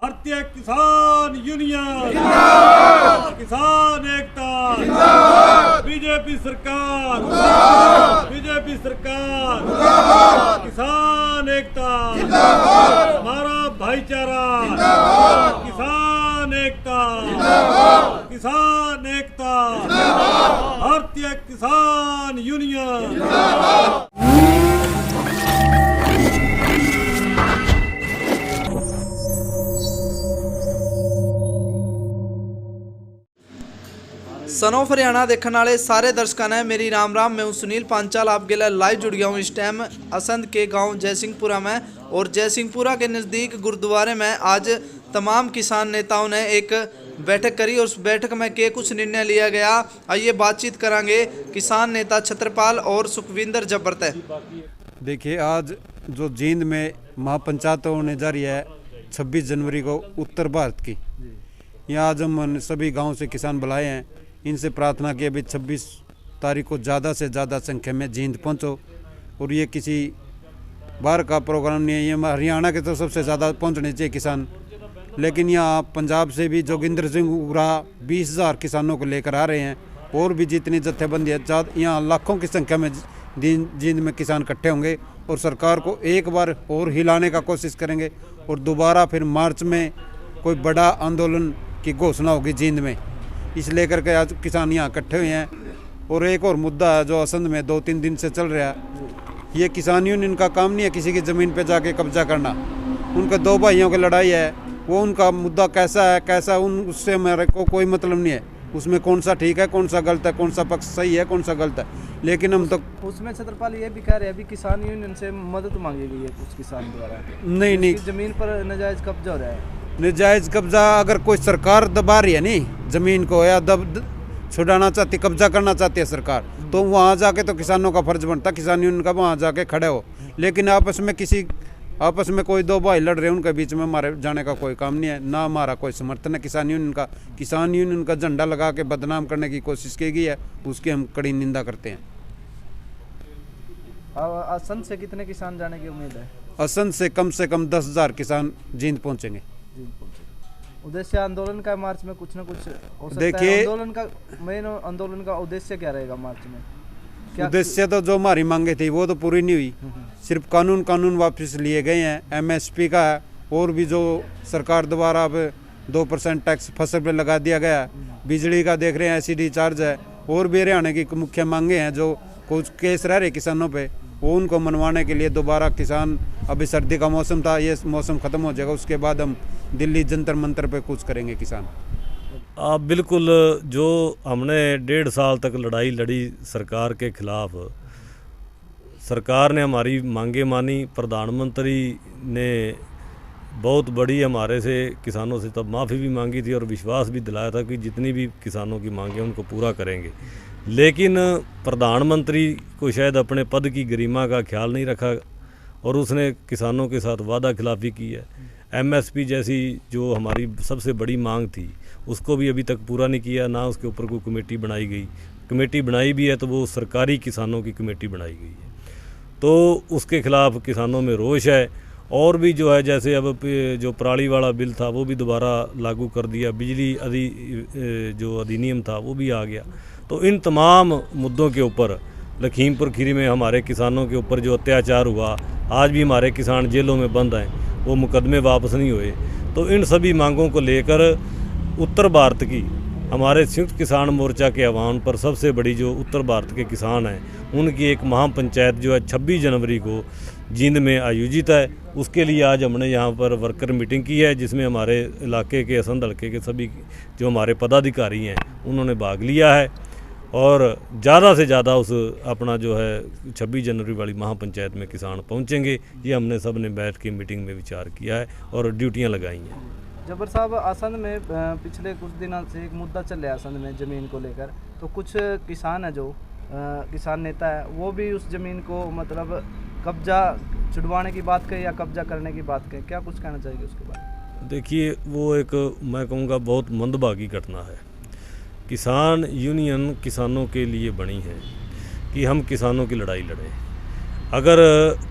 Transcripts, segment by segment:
भारतीय किसान यूनियन, किसान एकता, बीजेपी सरकार, बीजेपी सरकार, किसान एकता, हमारा भाईचारा, किसान एकता, किसान एकता, भारतीय किसान यूनियन। सन ऑफ हरियाणा देखने वाले सारे दर्शकों ने मेरी राम राम। मैं हूं सुनील पांचाल, आपके लिए लाइव जुड़ गया हूं इस टाइम असंध के गांव जयसिंहपुरा में। और जयसिंहपुरा के नज़दीक गुरुद्वारे में आज तमाम किसान नेताओं ने एक बैठक करी और उस बैठक में के कुछ निर्णय लिया गया, आइए बातचीत करांगे किसान नेता छत्रपाल और सुखविंदर जबरते। देखिए, आज जो जींद में महापंचायत होने जा रही है 26 जनवरी को उत्तर भारत की, यहाँ आज हम सभी गाँव से किसान बुलाए हैं। इनसे प्रार्थना की अभी 26 तारीख को ज़्यादा से ज़्यादा संख्या में जींद पहुँचो। और ये किसी बाहर का प्रोग्राम नहीं है, ये हरियाणा के तो सबसे ज़्यादा पहुँचने चाहिए किसान। लेकिन यहाँ पंजाब से भी जोगिंदर सिंह उगरा 20,000 किसानों को लेकर आ रहे हैं। और भी जितनी जत्थेबंदी है, यहाँ लाखों की संख्या में जींद में किसान इकट्ठे होंगे और सरकार को एक बार और हिलाने का कोशिश करेंगे। और दोबारा फिर मार्च में कोई बड़ा आंदोलन की घोषणा होगी जींद में। इस लेकर के आज किसान यहाँ इकट्ठे हुए हैं। और एक और मुद्दा है जो असंध में 2-3 दिन से चल रहा है, ये किसान यूनियन का काम नहीं है किसी की ज़मीन पे जाके कब्जा करना। उनके 2 भाइयों की लड़ाई है, वो उनका मुद्दा कैसा है कैसा उससे हमारे को कोई मतलब नहीं है। उसमें कौन सा ठीक है, कौन सा गलत है, कौन सा पक्ष सही है, कौन सा गलत है। लेकिन हम तो उसमें छत्रपाल ये भी कह रहे हैं अभी किसान यूनियन से मदद मांगी गई है कुछ किसान द्वारा। नहीं, जमीन पर नाजायज कब्जा हो रहा है। नाजायज कब्जा अगर कोई सरकार दबा रही है नहीं ज़मीन को, या छुड़ाना चाहती, कब्जा करना चाहती है सरकार, तो वहाँ जाके तो किसानों का फर्ज बनता किसान यूनियन का वहाँ जाके खड़े हो। लेकिन आपस में कोई 2 भाई लड़ रहे हैं, उनके बीच में हमारे जाने का कोई काम नहीं है, ना हमारा कोई समर्थन है किसान यूनियन का। किसान यूनियन का झंडा लगा के बदनाम करने की कोशिश की गई है, उसकी हम कड़ी निंदा करते हैं। असंध से कितने किसान जाने की उम्मीद है? असंध से कम 10,000 किसान जींद पहुँचेंगे। उद्देश्य आंदोलन का मार्च में कुछ न कुछ हो सकता देखिए, है। आंदोलन का मेन आंदोलन का उद्देश्य क्या रहेगा मार्च में? उद्देश्य तो जो हमारी मांगे थी वो तो पूरी नहीं हुई, सिर्फ कानून वापस लिए गए हैं। MSP का है, और भी जो सरकार द्वारा अब 2% टैक्स फसल पे लगा दिया गया है। बिजली का देख रहे हैं, SCD चार्ज है। और भी हरियाणा की मुख्य मांगे हैं जो कुछ केस रह रहे किसानों पे, वो उनको मनवाने के लिए दोबारा किसान, अभी सर्दी का मौसम था, ये मौसम ख़त्म हो जाएगा, उसके बाद हम दिल्ली जंतर मंतर पे कूच करेंगे किसान। आप बिल्कुल, जो हमने 1.5 साल तक लड़ाई लड़ी सरकार के खिलाफ, सरकार ने हमारी मांगे मानी। प्रधानमंत्री ने बहुत बड़ी हमारे से किसानों से तब माफ़ी भी मांगी थी और विश्वास भी दिलाया था कि जितनी भी किसानों की मांगे उनको पूरा करेंगे। लेकिन प्रधानमंत्री को शायद अपने पद की गरिमा का ख्याल नहीं रखा और उसने किसानों के साथ वादा खिलाफ़ी की है। MSP जैसी जो हमारी सबसे बड़ी मांग थी उसको भी अभी तक पूरा नहीं किया, ना उसके ऊपर कोई कमेटी बनाई गई। कमेटी बनाई भी है तो वो सरकारी किसानों की कमेटी बनाई गई है, तो उसके खिलाफ़ किसानों में रोष है। और भी जो है, जैसे अब जो पराली वाला बिल था वो भी दोबारा लागू कर दिया, बिजली जो अधिनियम था वो भी आ गया। तो इन तमाम मुद्दों के ऊपर लखीमपुर खीरी में हमारे किसानों के ऊपर जो अत्याचार हुआ, आज भी हमारे किसान जेलों में बंद हैं, वो मुकदमे वापस नहीं हुए। तो इन सभी मांगों को लेकर उत्तर भारत की हमारे संयुक्त किसान मोर्चा के आह्वान पर सबसे बड़ी जो उत्तर भारत के किसान हैं, उनकी एक महापंचायत जो है 26 जनवरी को जींद में आयोजित है। उसके लिए आज हमने यहाँ पर वर्कर मीटिंग की है, जिसमें हमारे इलाके के असंध हल्के के सभी जो हमारे पदाधिकारी हैं उन्होंने भाग लिया है। और ज़्यादा से ज़्यादा उस अपना जो है 26 जनवरी वाली महापंचायत में किसान पहुँचेंगे, ये हमने सब ने बैठ के मीटिंग में विचार किया है और ड्यूटियाँ लगाई हैं। जबर साहब, असंध में पिछले कुछ दिनों से एक मुद्दा चल रहा है असंध में ज़मीन को लेकर, तो कुछ किसान है जो किसान नेता है वो भी उस ज़मीन को मतलब कब्जा छुड़वाने की बात कहे या कब्जा करने की बात कहे, क्या कुछ कहना चाहिए उसके बारे में? देखिए, वो एक मैं कहूँगा बहुत मंदभागी घटना है। किसान यूनियन किसानों के लिए बनी है कि हम किसानों की लड़ाई लड़ें। अगर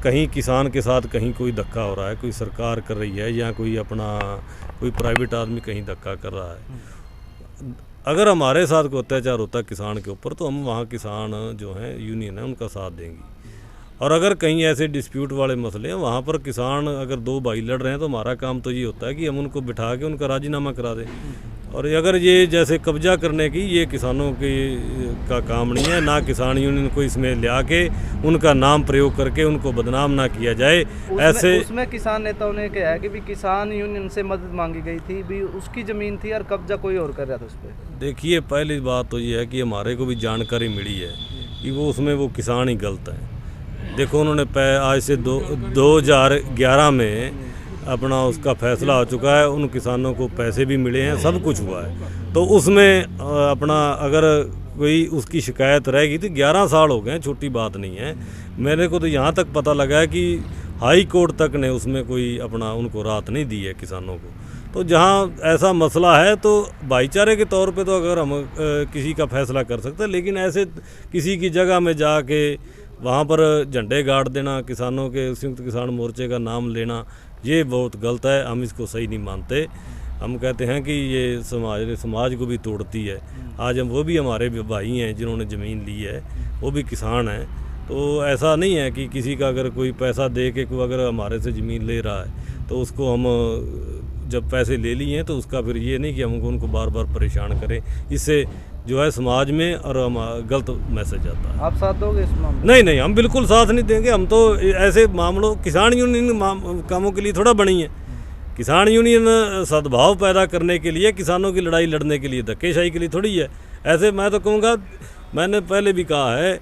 कहीं किसान के साथ कहीं कोई धक्का हो रहा है, कोई सरकार कर रही है या कोई प्राइवेट आदमी कहीं धक्का कर रहा है, अगर हमारे साथ कोई अत्याचार होता है किसान के ऊपर, तो हम वहाँ किसान जो हैं यूनियन है उनका साथ देंगी। और अगर कहीं ऐसे डिस्प्यूट वाले मसले हैं, वहाँ पर किसान अगर दो भाई लड़ रहे हैं, तो हमारा काम तो ये होता है कि हम उनको बिठा के उनका राजीनामा करा दें। और अगर ये जैसे कब्जा करने की, ये किसानों का काम नहीं है, ना किसान यूनियन को इसमें लिया के उनका नाम प्रयोग करके उनको बदनाम ना किया जाए। ऐसे उसमें किसान नेताओं ने कहा है कि भी किसान यूनियन से मदद मांगी गई थी, भी उसकी ज़मीन थी और कब्जा कोई और कर रहा था उस पर। देखिए, पहली बात तो ये है कि हमारे को भी जानकारी मिली है कि वो किसान ही गलत है। देखो, उन्होंने आज से 2011 में अपना उसका फैसला हो चुका है, उन किसानों को पैसे भी मिले हैं, सब कुछ हुआ है। तो उसमें अपना अगर कोई उसकी शिकायत रहेगी तो 11 साल हो गए, छोटी बात नहीं है। मेरे को तो यहाँ तक पता लगा है कि हाई कोर्ट तक ने उसमें कोई अपना उनको राहत नहीं दी है किसानों को। तो जहाँ ऐसा मसला है तो भाईचारे के तौर पे तो अगर हम किसी का फैसला कर सकते हैं, लेकिन ऐसे किसी की जगह में जाके वहाँ पर झंडे गाड़ देना, किसानों के संयुक्त किसान मोर्चे का नाम लेना, ये बहुत गलत है। हम इसको सही नहीं मानते। हम कहते हैं कि ये समाज को भी तोड़ती है। आज वो भी हमारे भाई हैं जिन्होंने ज़मीन ली है, वो भी किसान हैं। तो ऐसा नहीं है कि किसी का अगर कोई पैसा दे के कोई अगर हमारे से ज़मीन ले रहा है तो उसको हम जब पैसे ले लिए हैं तो उसका फिर ये नहीं कि हम उनको बार बार परेशान करें। इससे जो है समाज में और गलत मैसेज आता है। आप साथ दोगे इस मामले? नहीं, हम बिल्कुल साथ नहीं देंगे। हम तो ऐसे मामलों, किसान यूनियन कामों के लिए थोड़ा बनी है। किसान यूनियन सद्भाव पैदा करने के लिए, किसानों की लड़ाई लड़ने के लिए, धक्केशाही के लिए थोड़ी है। ऐसे मैं तो कहूँगा, मैंने पहले भी कहा है,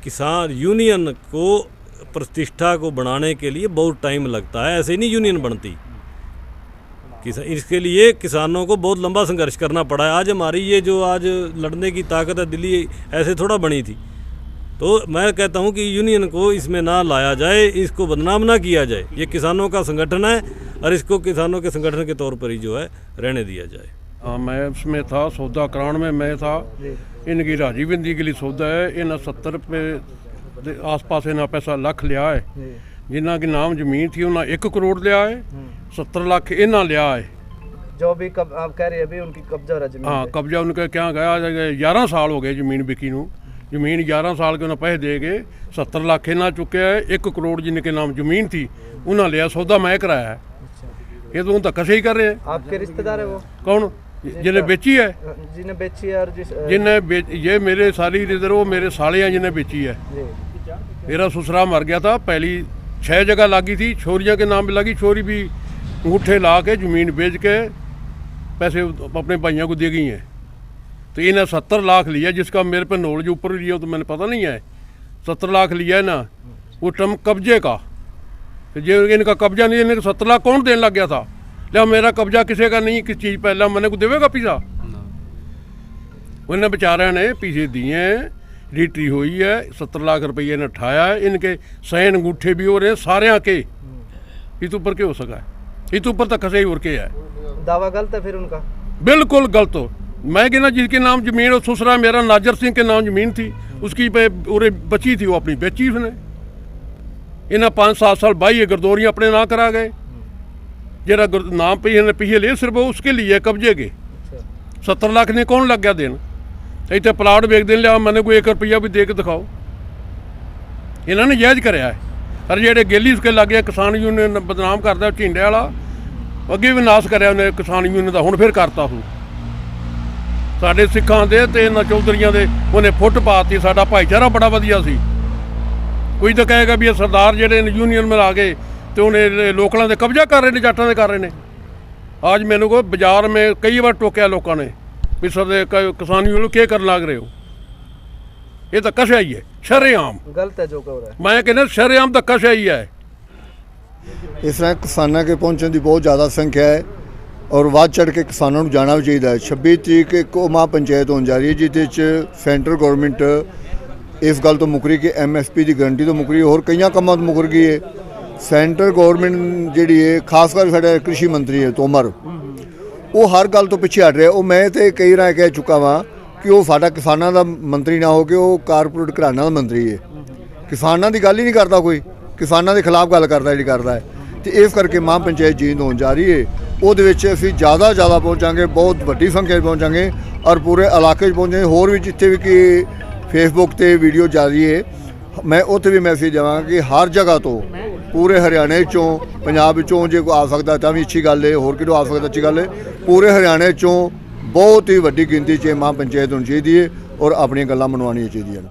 किसान यूनियन को प्रतिष्ठा को बढ़ाने के लिए बहुत टाइम लगता है, ऐसे नहीं यूनियन बनती। इसके लिए किसानों को बहुत लंबा संघर्ष करना पड़ा है। आज हमारी ये जो आज लड़ने की ताकत है, दिल्ली ऐसे थोड़ा बनी थी। तो मैं कहता हूँ कि यूनियन को इसमें ना लाया जाए, इसको बदनाम ना किया जाए। ये किसानों का संगठन है और इसको किसानों के संगठन के तौर पर ही जो है रहने दिया जाए। हाँ, मैं उसमें था, सौदा कराने में मैं था। इनकी राजीबंदी के लिए सौदा है। इन्हें 70 पे आसपास इन्हें पैसा लख लिया है। जिन्हों के नाम जमीन थी उन्हें 1 करोड़ लिया है, 70 लाख इन्हें लिया है। जो भी आप कह रहे हैं अभी उनकी कब्जा हो रहा जमीन। हाँ, कब्जा उनका क्या गया, 11 साल हो गए जमीन बिकी नू। जमीन 11 साल के उन्हें पैसे दे के 70 लाख इन्हें चुके है। 1 करोड़ जिनके नाम जमीन थी उन्हें लिया, सौदा मैं कराया है। ये तो धक्का सही कर रहे हैं। आपके रिश्तेदार है वो? कौन? जिन्हें बेची है? जिन्हें बेची है और ये मेरे सारी रिजर्व, वो मेरे साले हैं जिन्हें बेची है। मेरा ससुरा मर गया था, पहली 6 जगह लगी थी, छोरियों के नाम पे लगी। छोरी भी अंगूठे ला के ज़मीन बेच के पैसे अपने भाइयों को दे गई हैं। तो इन्हें 70 लाख लिया, जिसका मेरे पे नॉलेज ऊपर लिया तो मैंने पता नहीं है। 70 लाख लिया है ना, वो टर्म कब्जे का। तो जो इनका कब्जा नहीं, इन्हें 70 लाख कौन देने लग गया था? लिया मेरा कब्जा किसी का नहीं, किस चीज़ पहला मैंने को देवेगा पैसा? उन्हें बेचारे ने पीछे दिए हैं, रीटी हुई है, 70 लाख रुपये ने उठाया है। इनके सैन अंगूठे भी हो रहे हैं सारे के। इस ऊपर क्या हो सका है? इस ऊपर तक खसे और के है। दावा गलत है फिर उनका? बिल्कुल गलत हो। मैं कहना जिसके नाम जमीन हो, ससुरा मेरा नाजर सिंह के नाम जमीन थी, उसकी पे उरे बची थी, वो अपनी बेची उसने। इन्हें 5-7 साल बाई गरदौरियाँ अपने ना करा गए। जरा नाम पे इन्हें पीछे ले, सिर्फ उसके लिए कब्जे के 70 लाख ने कौन लग गया देन? इतने प्लाट वेच देने लिया, मैंने कोई 1 रुपया भी दे के दिखाओ। इन्होंने जायज़ कराया है। और जेडे गेली उसके लागे किसान यूनियन बदनाम करता ਝਿੰਡੇ वाला, अगे भी नाश कराया उन्हें किसान यूनियन का, हुण फिर करता हूँ। साडे सिखां दे ते इन्हां चौधरीਆਂ ਦੇ ਉਹਨੇ ਫੁੱਟ ਪਾਤੀ। ਸਾਡਾ ਭਾਈਚਾਰਾ बड़ा वधिया सी। कोई तो कहेगा भी ये सरदार जेडे यूनियन में आ गए तो उन्हें लोकलों के कब्जा कर रहे हैं, जाटां दे कर रहे हैं। आज मैनू को बाजार में कई बार टोकिया लोगों ने भी सर किसान यूनियन क्या कर लग रहे हो? ये धक्काशाही है, शरेआम गलत है जो हो रहा है। मैं कहना शरेआम धक्काशाही है। इस तरह किसानों के पहुँचने की बहुत ज़्यादा संख्या है और वध चढ़ के किसानों को जाना भी चाहिए। 26 तरीक एक महापंचायत होने जा रही है, जिसदे सेंट्रल गौरमेंट इस गल तो मुकरी कि MSP की गारंटी तो मुकरी, और कई कामों तो मुकर गई है। सेंट्रल गौरमेंट जी है, खासकर साढ़े कृषि मंत्री है तोमर, वो हर गल तो पिछे हट रहा। मैं तो कई बार कह चुका वहाँ कि वो साडा किसानों का मंत्री ना हो के वो कारपोरेट घराना का मंत्री है। ਕਿਸਾਨਾਂ ਦੀ ਗੱਲ ਹੀ ਨਹੀਂ ਕਰਦਾ, ਕੋਈ ਕਿਸਾਨਾਂ ਦੇ ਖਿਲਾਫ ਗੱਲ ਕਰਦਾ ਜਿਹੜੀ ਕਰਦਾ ਹੈ। ਤੇ ਇਸ ਕਰਕੇ ਮਹਾਂ ਪੰਚਾਇਤ ਜੀਂਦ ਹੋਣ ਜਾ ਰਹੀ ਹੈ, ਉਹਦੇ ਵਿੱਚ ਅਸੀਂ ਜ਼ਿਆਦਾ ਪਹੁੰਚਾਂਗੇ, ਬਹੁਤ ਵੱਡੀ ਸੰਖਿਆ 'ਚ ਪਹੁੰਚਾਂਗੇ ਔਰ ਪੂਰੇ ਇਲਾਕੇ 'ਚ ਪਹੁੰਚਾਂਗੇ। ਹੋਰ ਵੀ ਜਿੱਥੇ ਵੀ ਕਿ ਫੇਸਬੁੱਕ ਤੇ ਵੀਡੀਓ ਚੱਲ ਰਹੀ ਹੈ, ਮੈਂ ਉੱਥੇ ਵੀ ਮੈਸੇਜ ਦੇਵਾਂਗਾ ਕਿ ਹਰ ਜਗ੍ਹਾ ਤੋਂ, ਪੂਰੇ ਹਰਿਆਣੇ 'ਚੋਂ, ਪੰਜਾਬ ਵਿੱਚੋਂ ਜੇ ਕੋਈ ਆ ਸਕਦਾ ਤਾਂ ਵੀ ਅੱਛੀ ਗੱਲ ਹੈ, ਹੋਰ ਕਿਤੋਂ ਆ ਸਕਦਾ ਅੱਛੀ ਗੱਲ ਹੈ। ਪੂਰੇ ਹਰਿਆਣੇ 'ਚੋਂ ਬਹੁਤ ਹੀ ਵੱਡੀ ਗਿਣਤੀ 'ਚ ਮਹਾਂ ਪੰਚਾਇਤ ਹੋਣੀ ਚਾਹੀਦੀ ਹੈ ਔਰ ਆਪਣੀਆਂ ਗੱਲਾਂ ਮਨਵਾਉਣੀਆਂ ਚਾਹੀਦੀਆਂ ਨੇ।